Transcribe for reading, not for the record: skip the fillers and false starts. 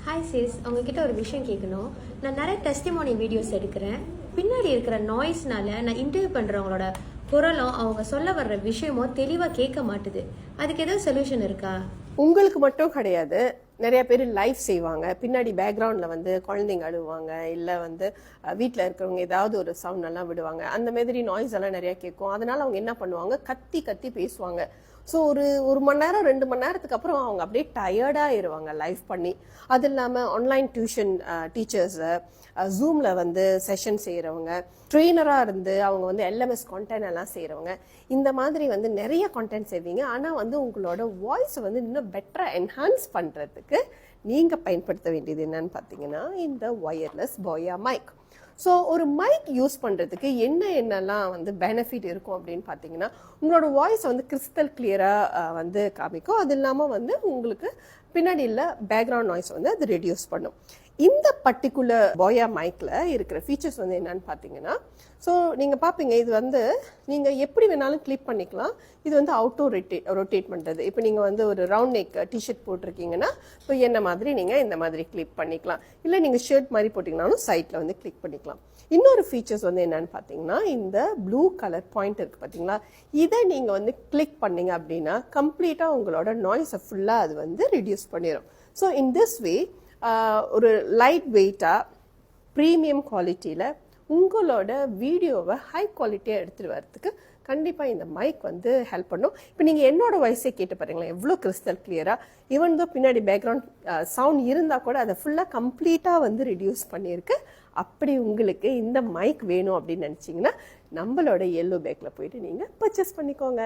Hi sis, உங்ககிட்ட ஒரு விஷயம் கேட்கணும். நான் நிறைய டெஸ்டிமோனி வீடியோஸ் எடுக்கிறேன். பின்னாடி இருக்கிற நாய்ஸ்னால நான் இன்டர்வியூ பண்ணுறவங்களோட குரலும் அவங்க சொல்ல வர்ற விஷயமும் தெளிவாக கேட்க மாட்டுது. அதுக்கு ஏதாவது சொல்யூஷன் இருக்கா? உங்களுக்கு மட்டும் கிடையாது, நிறைய பேர் லைவ் செய்வாங்க. பின்னாடி பேக்ரவுண்டில் வந்து குழந்தைங்க அழுவாங்க, இல்லை வந்து வீட்டில் இருக்கிறவங்க ஏதாவது ஒரு சவுண்ட் எல்லாம் விடுவாங்க. அந்த மாதிரி நாய்ஸ் எல்லாம் நிறைய கேட்கும். அதனால அவங்க என்ன பண்ணுவாங்க, கத்தி கத்தி பேசுவாங்க. ஸோ ஒரு மணி நேரம் 2 மணி நேரத்துக்கு அப்புறம் அவங்க அப்படியே டயர்டாகிடுவாங்க லைவ் பண்ணி. அது இல்லாமல் ஆன்லைன் டியூஷன் டீச்சர்ஸு, ஜூமில் வந்து செஷன் செய்கிறவங்க, ட்ரெயினராக இருந்து அவங்க வந்து எல்எம்எஸ் கான்டென்ட் எல்லாம் செய்கிறவங்க, இந்த மாதிரி வந்து நிறைய கான்டென்ட் செய்வீங்க. ஆனால் வந்து உங்களோட வாய்ஸை வந்து இன்னும் பெட்டராக என்ஹான்ஸ் பண்ணுறதுக்கு நீங்கள் பயன்படுத்த வேண்டியது என்னன்னு பார்த்தீங்கன்னா இந்த ஒயர்லெஸ் போயா மைக். ஸோ ஒரு மைக் யூஸ் பண்ணுறதுக்கு என்னெல்லாம் வந்து பெனிஃபிட் இருக்கும் அப்படின்னு பார்த்தீங்கன்னா, உங்களோட வாய்ஸ் வந்து கிறிஸ்டல் கிளியராக வந்து காமிக்கும். அது இல்லாமல் வந்து உங்களுக்கு பின்னாடி இல்லை பேக்ரவுண்ட் நாய்ஸ் வந்து அது ரெடியூஸ் பண்ணும். இந்த பர்டிகுலர் போயா மைக்கில் இருக்கிற ஃபீச்சர்ஸ் வந்து என்னன்னு பார்த்தீங்கன்னா, ஸோ நீங்கள் பார்ப்பீங்க, இது வந்து நீங்கள் எப்படி வேணாலும் கிளிப் பண்ணிக்கலாம். இது வந்து அவுட்டோ ரொட்டேட் பண்ணுறது. இப்போ நீங்கள் வந்து ஒரு ரவுண்ட் நெக் டிஷர்ட் போட்டிருக்கீங்கன்னா இப்போ என்ன மாதிரி நீங்கள் இந்த மாதிரி கிளிப் பண்ணிக்கலாம். இல்லை நீங்கள் ஷர்ட் மாதிரி போட்டிங்கனாலும் சைட்டில் வந்து கிளிக் பண்ணிக்கலாம். இன்னொரு ஃபீச்சர்ஸ் வந்து என்னன்னு பார்த்தீங்கன்னா, இந்த ப்ளூ கலர் பாயிண்ட் இருக்குது பார்த்தீங்களா, இதை நீங்கள் வந்து கிளிக் பண்ணீங்க அப்படின்னா கம்ப்ளீட்டாக உங்களோட நாய்ஸை ஃபுல்லாக அது வந்து ரிடியூஸ் பண்ணிடும். ஸோ இன் திஸ் வே ஒரு லைட் வெயிட்டாக ப்ரீமியம் குவாலிட்டியில் உங்களோட வீடியோவை ஹை குவாலிட்டியாக எடுத்துகிட்டு வரதுக்கு கண்டிப்பாக இந்த மைக் வந்து ஹெல்ப் பண்ணும். இப்போ நீங்கள் என்னோட வாய்ஸே கேட்டு பாருங்களேன், எவ்வளோ கிறிஸ்டல் கிளியராக. ஈவன் தோ பின்னாடி பேக்ரவுண்ட் சவுண்ட் இருந்தால் கூட அதை ஃபுல்லாக கம்ப்ளீட்டாக வந்து ரிடியூஸ் பண்ணியிருக்கு. அப்படி உங்களுக்கு இந்த மைக் வேணும் அப்படின்னு நினச்சிங்கன்னா நம்மளோட எல்லோ பேக்கில் போயிட்டு நீங்கள் பர்ச்சேஸ் பண்ணிக்கோங்க.